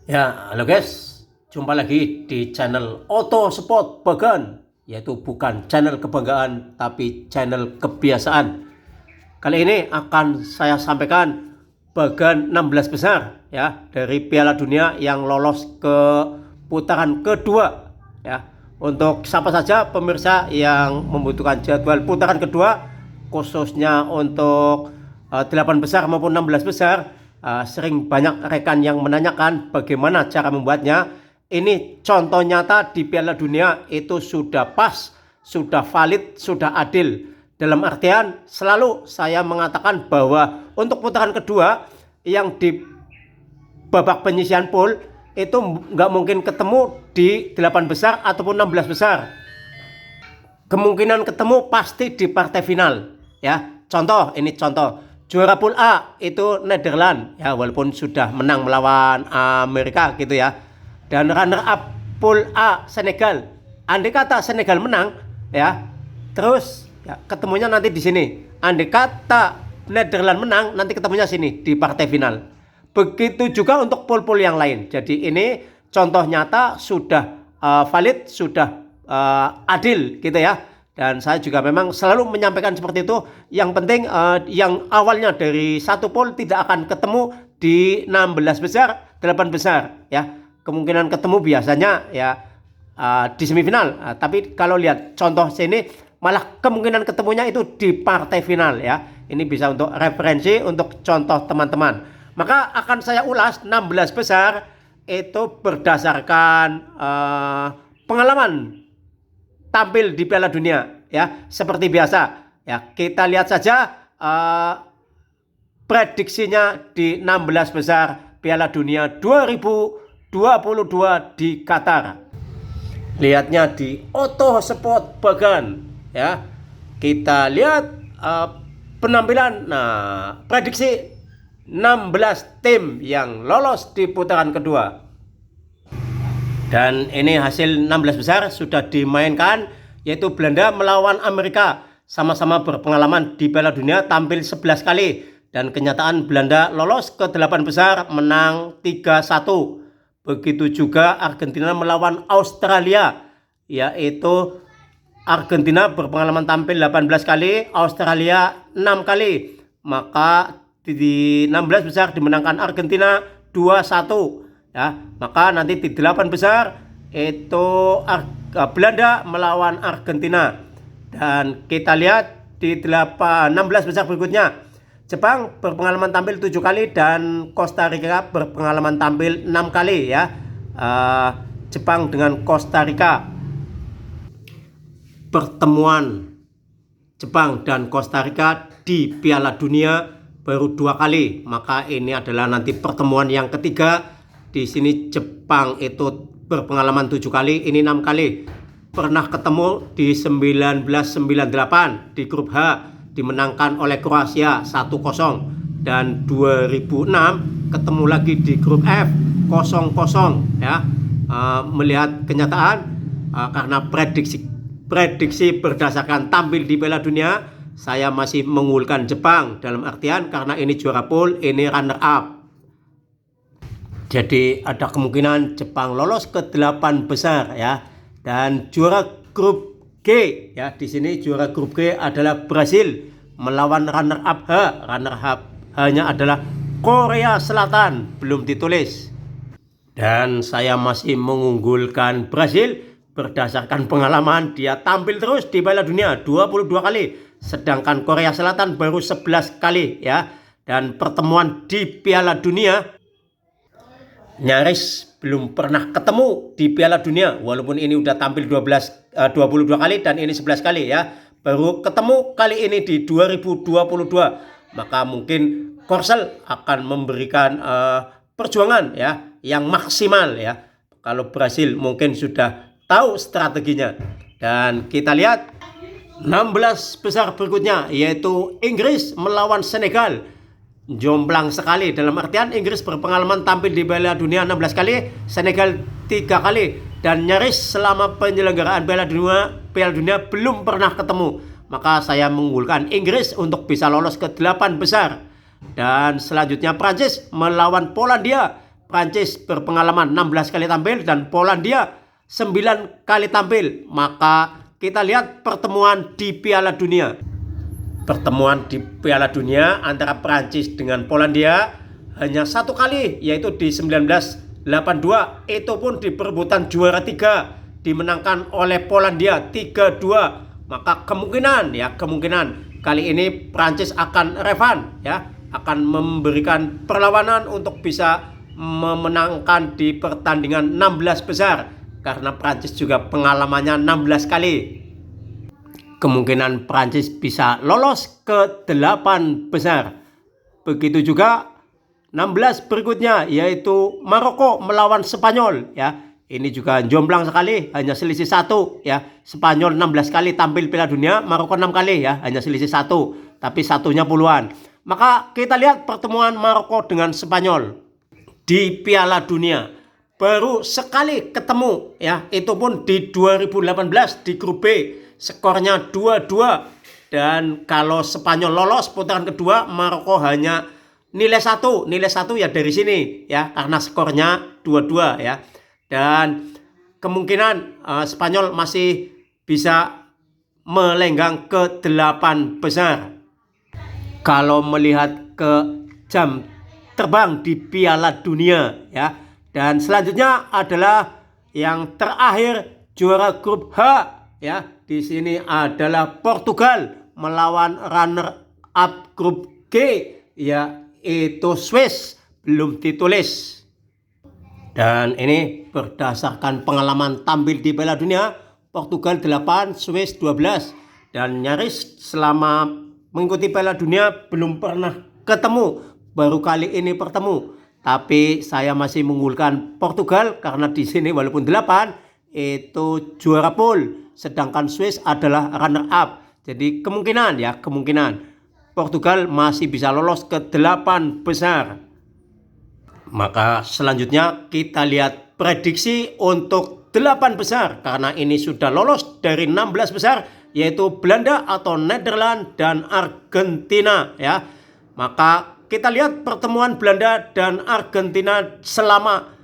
Ya, halo guys, jumpa lagi di channel Auto Sport Bagan, yaitu bukan channel kebanggaan tapi channel kebiasaan. Kali ini akan saya sampaikan bagan 16 besar ya dari Piala Dunia yang lolos ke putaran kedua ya. Untuk siapa saja pemirsa yang membutuhkan jadwal putaran kedua khususnya untuk 8 besar maupun 16 besar. Sering banyak rekan yang menanyakan bagaimana cara membuatnya. Ini contoh nyata di Piala Dunia itu sudah pas, sudah valid, sudah adil. Dalam artian selalu saya mengatakan bahwa untuk putaran kedua yang di babak penyisihan pool itu nggak mungkin ketemu di 8 besar ataupun 16 besar. Kemungkinan ketemu pasti di partai final ya. Contoh, ini contoh. Juara pool A itu Netherlands ya, walaupun sudah menang melawan Amerika gitu ya. Dan runner up pool A Senegal. Andai kata Senegal menang ya, terus ya, ketemunya nanti di sini. Andai kata Netherlands menang, nanti ketemunya sini di partai final. Begitu juga untuk pool-pool yang lain. Jadi ini contoh nyata sudah valid, sudah adil gitu ya. Dan saya juga memang selalu menyampaikan seperti itu. Yang penting yang awalnya dari satu pool tidak akan ketemu di 16 besar, 8 besar ya. Kemungkinan ketemu biasanya ya di semifinal. Tapi kalau lihat contoh sini malah kemungkinan ketemunya itu di partai final ya. Ini bisa untuk referensi, untuk contoh teman-teman. Maka akan saya ulas 16 besar itu berdasarkan pengalaman tampil di Piala Dunia ya, seperti biasa ya. Kita lihat saja prediksinya di 16 besar Piala Dunia 2022 di Qatar. Lihatnya di Auto Sport Bagan ya. Kita lihat penampilan, prediksi 16 tim yang lolos di putaran kedua. Dan ini hasil 16 besar sudah dimainkan, yaitu Belanda melawan Amerika. Sama-sama berpengalaman di Piala Dunia, tampil 11 kali. Dan kenyataan Belanda lolos ke 8 besar, menang 3-1. Begitu juga Argentina melawan Australia, yaitu Argentina berpengalaman tampil 18 kali, Australia 6 kali. Maka di 16 besar dimenangkan Argentina 2-1. Ya, maka nanti di 8 besar itu Belanda melawan Argentina. Dan kita lihat di 16 besar berikutnya, Jepang berpengalaman tampil 7 kali dan Costa Rica berpengalaman tampil 6 kali ya. Jepang dengan Costa Rica. Pertemuan Jepang dan Costa Rica di Piala Dunia baru 2 kali. Maka ini adalah nanti pertemuan yang ketiga. Di sini Jepang itu berpengalaman 7 kali, ini 6 kali. Pernah ketemu di 1998 di grup H, dimenangkan oleh Kroasia 1-0. Dan 2006 ketemu lagi di grup F 0-0 ya. Melihat kenyataan karena prediksi berdasarkan tampil di Piala Dunia, saya masih mengunggulkan Jepang, dalam artian karena ini juara pool, ini runner up. Jadi ada kemungkinan Jepang lolos ke 8 besar ya. Dan juara grup G ya, di sini juara grup G adalah Brasil melawan runner up H. Runner up H-nya adalah Korea Selatan, belum ditulis. Dan saya masih mengunggulkan Brasil berdasarkan pengalaman, dia tampil terus di Piala Dunia 22 kali, sedangkan Korea Selatan baru 11 kali ya. Dan pertemuan di Piala Dunia nyaris belum pernah ketemu di Piala Dunia, walaupun ini udah tampil 22 kali dan ini 11 kali ya. Baru ketemu kali ini di 2022. Maka mungkin Korsel akan memberikan perjuangan ya yang maksimal ya. Kalau Brasil mungkin sudah tahu strateginya. Dan kita lihat 16 besar berikutnya, yaitu Inggris melawan Senegal. Jomplang sekali, dalam artian Inggris berpengalaman tampil di Piala Dunia 16 kali, Senegal 3 kali. Dan nyaris selama penyelenggaraan Piala Dunia belum pernah ketemu. Maka saya mengunggulkan Inggris untuk bisa lolos ke 8 besar. Dan selanjutnya Prancis melawan Polandia. Prancis berpengalaman 16 kali tampil dan Polandia 9 kali tampil. Maka kita lihat pertemuan di Piala Dunia. Pertemuan di Piala Dunia antara Prancis dengan Polandia hanya 1 kali, yaitu di 1982. Itu pun di perebutan juara 3, dimenangkan oleh Polandia 3-2. Maka kemungkinan kali ini Prancis akan revan, akan memberikan perlawanan untuk bisa memenangkan di pertandingan 16 besar, karena Prancis juga pengalamannya 16 kali. Kemungkinan Prancis bisa lolos ke 8 besar. Begitu juga 16 berikutnya, yaitu Maroko melawan Spanyol. Ini juga jomplang sekali, hanya selisih 1. Spanyol 16 kali tampil Piala Dunia, Maroko 6 kali, hanya selisih 1, tapi satunya puluhan. Maka kita lihat pertemuan Maroko dengan Spanyol di Piala Dunia. Baru sekali ketemu, itu pun di 2018 di grup B, skornya 2-2. Dan kalau Spanyol lolos putaran kedua, Maroko hanya nilai 1 ya dari sini, karena skornya 2-2, dan kemungkinan Spanyol masih bisa melenggang ke 8 besar. Kalau melihat ke jam terbang di Piala Dunia, dan selanjutnya adalah yang terakhir juara grup H, di sini adalah Portugal melawan runner up grup G, yaitu Swiss, belum ditulis. Dan ini berdasarkan pengalaman tampil di Piala Dunia, Portugal 8, Swiss 12. Dan nyaris selama mengikuti Piala Dunia belum pernah ketemu, baru kali ini bertemu. Tapi saya masih mengunggulkan Portugal karena di sini walaupun 8 itu juara pool, sedangkan Swiss adalah runner up. Jadi kemungkinan Portugal masih bisa lolos ke 8 besar. Maka selanjutnya kita lihat prediksi untuk 8 besar, karena ini sudah lolos dari 16 besar, yaitu Belanda atau Nederland dan Argentina, Maka kita lihat pertemuan Belanda dan Argentina selama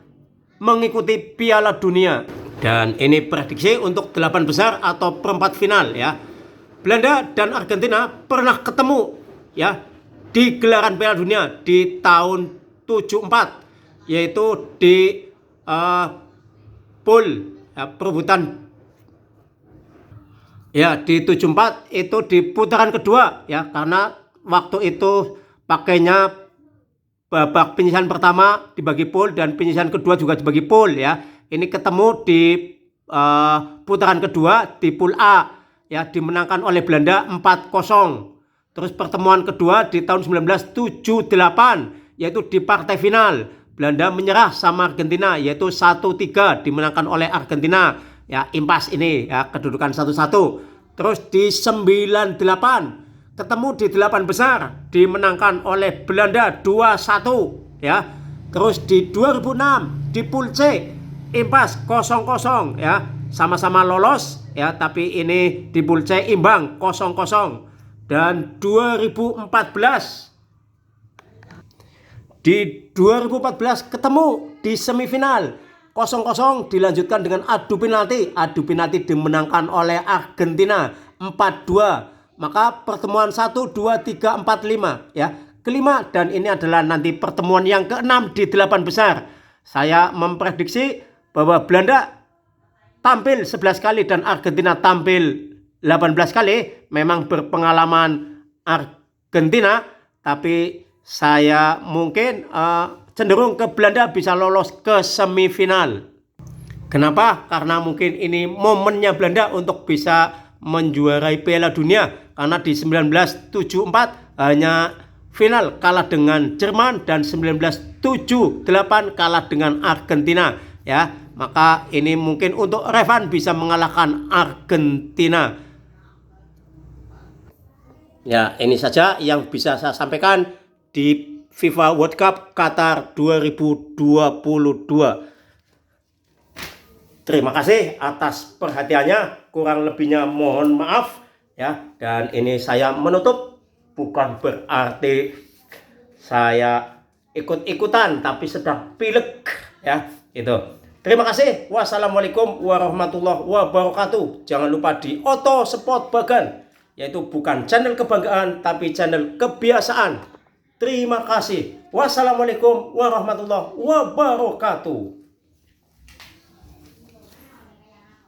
mengikuti Piala Dunia. Dan ini prediksi untuk 8 besar atau perempat final, Belanda dan Argentina pernah ketemu, di gelaran Piala Dunia di tahun 74, yaitu di pool perebutan di 74 itu di putaran kedua, karena waktu itu pakainya babak penyisihan pertama dibagi pool dan penyisihan kedua juga dibagi pool, Ini ketemu di putaran kedua di pool A, dimenangkan oleh Belanda 4-0. Terus pertemuan kedua di tahun 1978, yaitu di partai final Belanda menyerah sama Argentina, yaitu 1-3, dimenangkan oleh Argentina. Impas ini, kedudukan 1-1. Terus di 98 ketemu di 8 besar, dimenangkan oleh Belanda 2-1, Terus di 2006 di pool C impas 0-0, sama-sama lolos, tapi ini di pool C imbang 0-0. Dan 2014 ketemu di semifinal 0-0, dilanjutkan dengan adu penalti dimenangkan oleh Argentina 4-2. Maka pertemuan 1, 2, 3, 4, 5, kelima, dan ini adalah nanti pertemuan yang ke-6 di 8 besar. Saya memprediksi bahwa Belanda tampil 11 kali dan Argentina tampil 18 kali. Memang berpengalaman Argentina, tapi saya mungkin cenderung ke Belanda bisa lolos ke semifinal. Kenapa? Karena mungkin ini momennya Belanda untuk bisa menjuarai Piala Dunia, karena di 1974 hanya final kalah dengan Jerman dan 1978 kalah dengan Argentina, Maka ini mungkin untuk revan bisa mengalahkan Argentina. Ini saja yang bisa saya sampaikan di FIFA World Cup Qatar 2022. Terima kasih atas perhatiannya, kurang lebihnya mohon maaf, dan ini saya menutup, bukan berarti saya ikut-ikutan tapi sedang pilek ya. Itu. Terima kasih. Wassalamualaikum warahmatullahi wabarakatuh. Jangan lupa di Auto Sport Bagan, yaitu bukan channel kebanggaan tapi channel kebiasaan. Terima kasih. Wassalamualaikum warahmatullahi wabarakatuh.